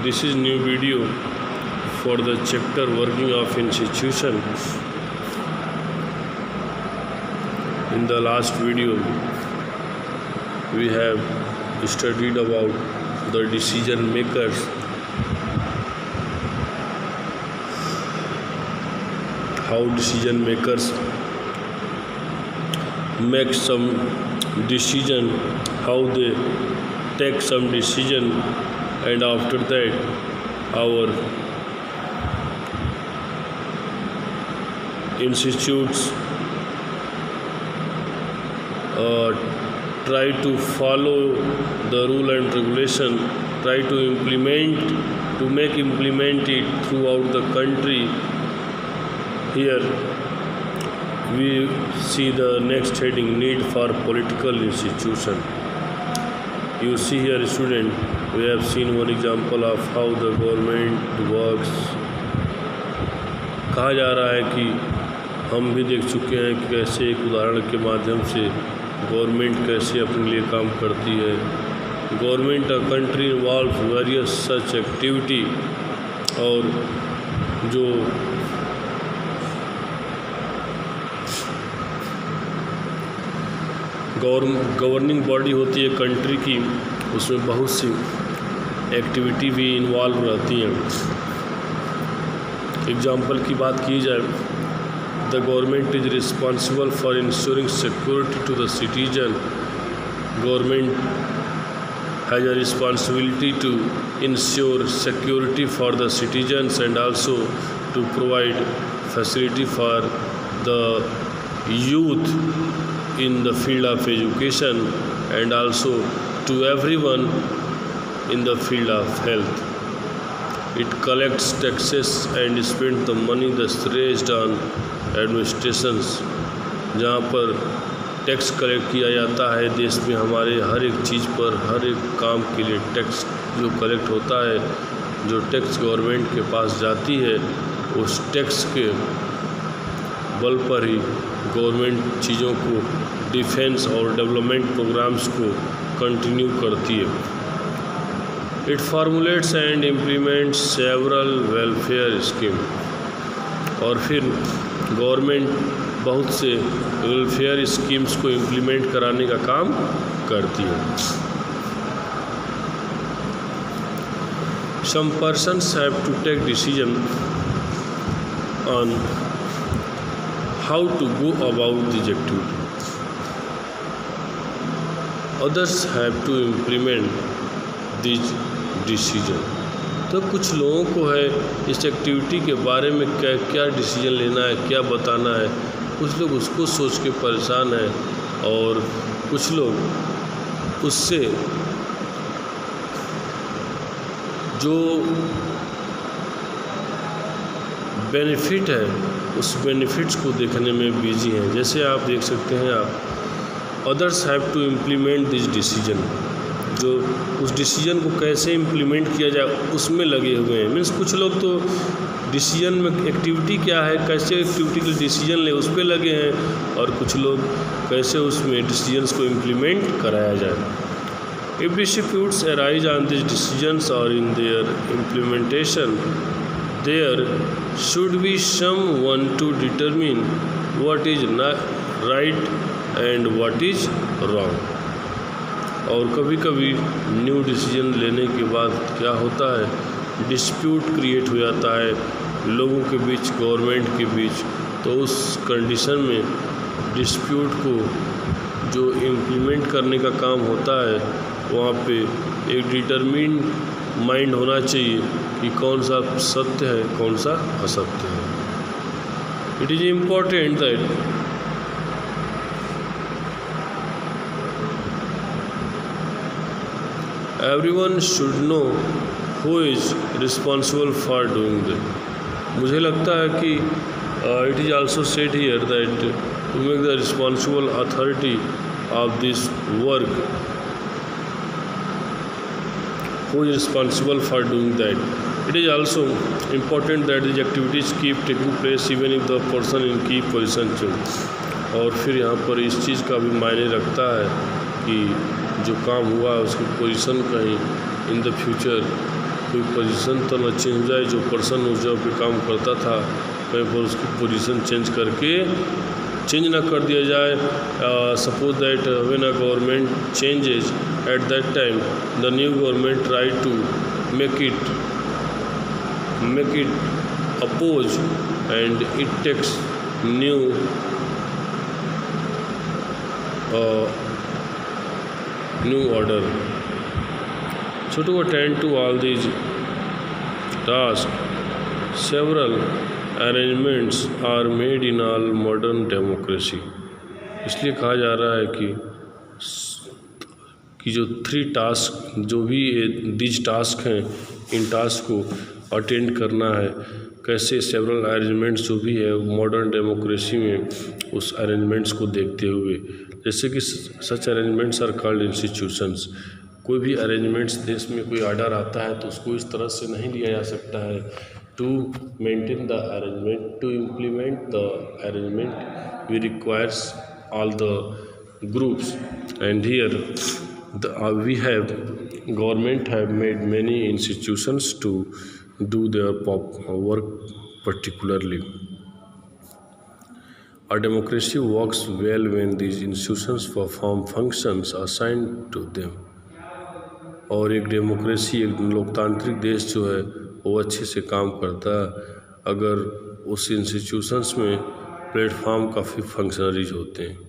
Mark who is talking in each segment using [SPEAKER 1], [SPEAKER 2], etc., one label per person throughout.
[SPEAKER 1] This is new video for the chapter working of institution. In the last video we have studied about the decision makers, how decision makers make some decision, how they take some decision, and after that our institutes try to follow the rule and regulation, try to implement it throughout the country. Here we see the next heading, need for political institution. You see here, student, we have seen one example of how the government works. कहा जा रहा है कि हम भी देख चुके हैं कि कैसे एक उदाहरण के माध्यम से गवर्नमेंट कैसे अपने लिए काम करती है. Government a country involve various such activity, और जो गवर्निंग बॉडी होती है कंट्री की, उसमें बहुत सी एक्टिविटी भी इन्वॉल्व रहती हैं. एग्जाम्पल की बात की जाए, the government is responsible for ensuring security to the citizen. Government has a responsibility to ensure security for the citizens and also to provide facility for the youth in the field of education and also to everyone in the field of health. It collects taxes and spends the money that's raised on administrations. जहाँ पर tax collect किया जाता है देश में, हमारे हर एक चीज़ पर, हर एक काम के लिए टैक्स जो कलेक्ट होता है, जो टैक्स गवर्नमेंट के पास जाती है, उस टैक्स के बल पर ही गवर्नमेंट चीज़ों को, डिफेंस और डेवलपमेंट प्रोग्राम्स को कंटिन्यू करती है. It formulates and implements several welfare scheme. और फिर गवर्नमेंट बहुत से वेलफेयर स्कीम्स को इम्प्लीमेंट कराने का काम करती है. Some persons have to take decision on how to go about this activity. Others have to implement this decision. तो कुछ लोगों को है इस एक्टिविटी के बारे में क्या डिसीजन लेना है, क्या बताना है. कुछ लोग उसको सोच के परेशान हैं और कुछ लोग उससे जो बेनिफिट है उस बेनिफिट्स को देखने में बिजी हैं. जैसे आप देख सकते हैं, आप others have to implement this decision, जो उस डिसीजन को कैसे इम्प्लीमेंट किया जाए उसमें लगे हुए हैं. मीन्स कुछ लोग तो डिसीजन में, एक्टिविटी क्या है, कैसे एक्टिविटी के डिसीजन ले, उस पर लगे हैं, और कुछ लोग कैसे उसमें डिसीजंस को इम्प्लीमेंट कराया जाए. If disputes arise on this decisions और in their implementation, there should be someone to determine what is right and what is wrong. और कभी कभी न्यू डिसीजन लेने के बाद क्या होता है, डिस्प्यूट क्रिएट हो जाता है लोगों के बीच, गवर्नमेंट के बीच. तो उस कंडीशन में डिस्प्यूट को जो इम्प्लीमेंट करने का काम होता है, वहाँ पे एक डिटरमिन माइंड होना चाहिए कि कौन सा सत्य है, कौन सा असत्य है. It is important that everyone should know who is responsible for doing that. मुझे लगता है कि it is also said here that to make the responsible authority of this work, who is responsible for doing that. It is also important that these activities keep taking place even if the person in key position change. और फिर यहाँ पर इस चीज़ का भी मायने रखता है कि जो काम हुआ उसकी पोजीशन कहीं इन द फ्यूचर कोई पोजीशन तो न चेंज हो जाए, जो पर्सन उस जगह पे काम करता था कहीं पर उसकी पोजीशन चेंज ना कर दिया जाए। Suppose that when a government changes at that time the new government try to make it oppose and it takes new order. So to attend to all these tasks, several arrangements are made in all modern democracy. इसलिए कहा जा रहा है कि जो 3 task जो भी these task हैं, इन टास्क को अटेंड करना है। कैसे सेवरल अरेंजमेंट्स जो भी है मॉडर्न डेमोक्रेसी में, उस अरेंजमेंट्स को देखते हुए, जैसे कि सच अरेंजमेंट्स आर कॉल्ड इंस्टीट्यूशंस। कोई भी अरेंजमेंट्स देश में कोई ऑर्डर आता है तो उसको इस तरह से नहीं लिया जा सकता है। To maintain the arrangement, to implement the arrangement we requires all the groups and here we have government have made many institutions to do their work particularly. A democracy works well when these institutions perform functions assigned to them. और एक democracy, एक लोकतांत्रिक देश जो है वो अच्छे से काम करता है अगर उस इंस्टीट्यूशंस में प्लेटफॉर्म काफ़ी फंक्शनरीज होते हैं।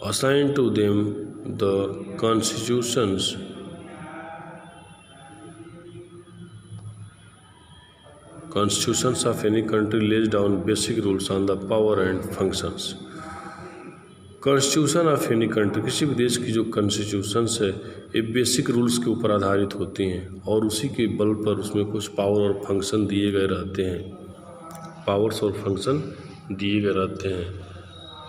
[SPEAKER 1] Assigned to them the constitutions of any country lays down basic rules on the power and functions. Constitution of any country, किसी भी देश की जो कॉन्स्टिट्यूशंस है ये बेसिक रूल्स के ऊपर आधारित होती हैं और उसी के बल पर उसमें कुछ पावर और फंक्शन दिए गए रहते हैं, पावर्स और फंक्शन दिए गए रहते हैं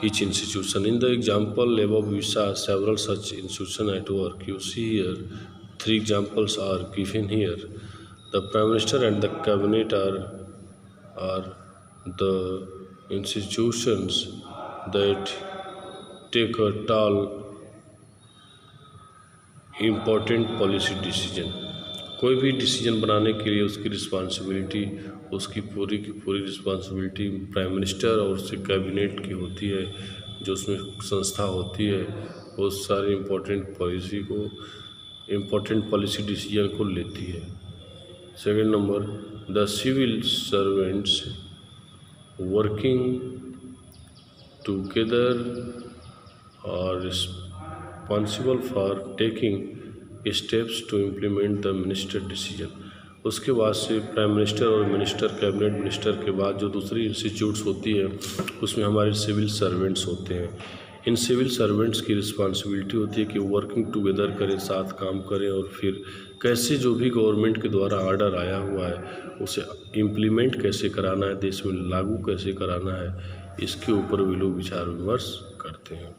[SPEAKER 1] each institution. In the example above we saw several such institutions at work. You see here 3 examples are given here. The Prime Minister and the Cabinet are the institutions that take a tall important policy decision. कोई भी decision बनाने के लिए उसकी responsibility, उसकी पूरी की पूरी रिस्पांसिबिलिटी प्राइम मिनिस्टर और उससे कैबिनेट की होती है, जो उसमें संस्था होती है वो सारी इम्पोर्टेंट पॉलिसी डिसीजन को लेती है। Second number, the civil servants working together are responsible for taking steps to implement the minister decision. उसके बाद से प्राइम मिनिस्टर और मिनिस्टर, कैबिनेट मिनिस्टर के बाद जो दूसरी इंस्टीट्यूट्स होती है उसमें हमारे सिविल सर्वेंट्स होते हैं। इन सिविल सर्वेंट्स की रिस्पांसिबिलिटी होती है कि वर्किंग टुगेदर करें, साथ काम करें और फिर कैसे जो भी गवर्नमेंट के द्वारा ऑर्डर आया हुआ है उसे इम्प्लीमेंट कैसे कराना है, देश में लागू कैसे कराना है, इसके ऊपर भी लोग विचार विमर्श करते हैं।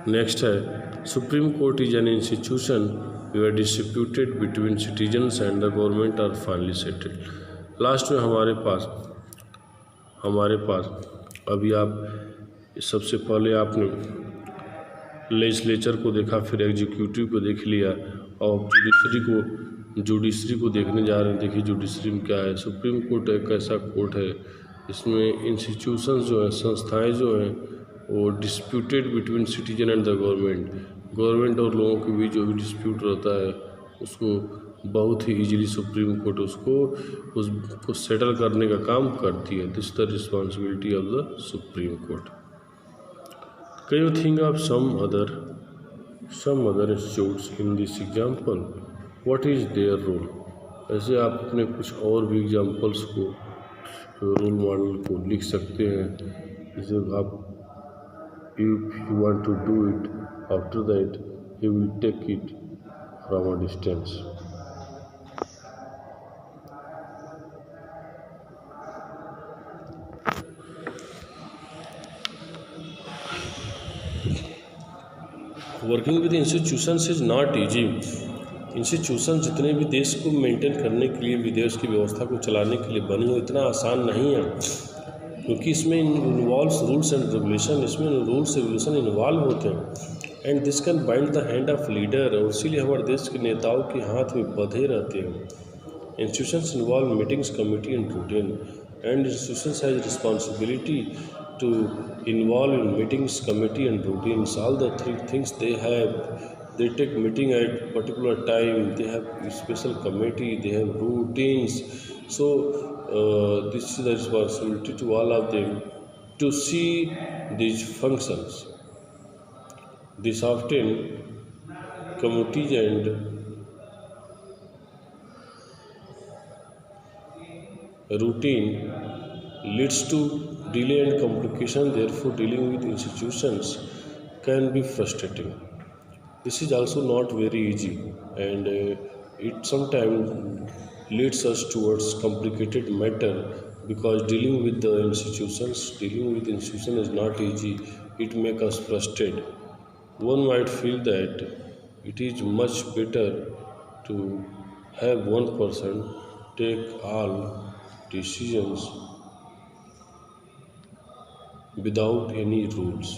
[SPEAKER 1] नेक्स्ट है Supreme Court is an institution where disputed between citizens and the government are finally settled. Last में हमारे पास अभी आप सबसे पहले आपने लेजिस्लेचर को देखा, फिर एग्जीक्यूटिव को देख लिया और जुडिशरी को देखने जा रहे हैं। देखिए जुडिशरी में क्या है। सुप्रीम कोर्ट एक ऐसा कोर्ट है इसमें इंस्टीट्यूशंस जो हैं, संस्थाएं जो हैं वो disputed between citizen and the government और लोगों के बीच जो भी डिस्प्यूट रहता है उसको बहुत ही इजीली सुप्रीम कोर्ट उसको सेटल करने का काम करती है। This the responsibility of the Supreme Court. Can you think of some other institutes in this example, what is their role. ऐसे आप अपने कुछ और भी एग्जाम्पल्स को, रोल मॉडल को लिख सकते हैं। जैसे आप if you want to do it, after that you will take it from a distance. Working with institutions is not easy. Institution जितने भी देश को मेंटेन करने के लिए, विदेश की व्यवस्था को चलाने के लिए बनी हो, इतना आसान नहीं है। क्योंकि इसमें इन्वॉल्व्स रूल्स एंड रेगुलेशन, इसमें रूल्स रेगुलेशन इन्वॉल्व होते हैं। And this can bind the hand of leader, और इसीलिए हमारे देश के नेताओं के हाथ में बंधे रहते हैं। Institutions involve meetings committee and routine, and institutions has responsibility to involve in meetings, committee and routines. All the three things they have, they take meeting at particular time, they have special committee, they have routines. So this is the responsibility to all of them to see these functions. This often committees and routine leads to delay and complication, therefore dealing with institutions can be frustrating. This is also not very easy, and it sometimes leads us towards complicated matter, because dealing with institution is not easy. It makes us frustrated. One might feel that it is much better to have one person take all decisions without any rules.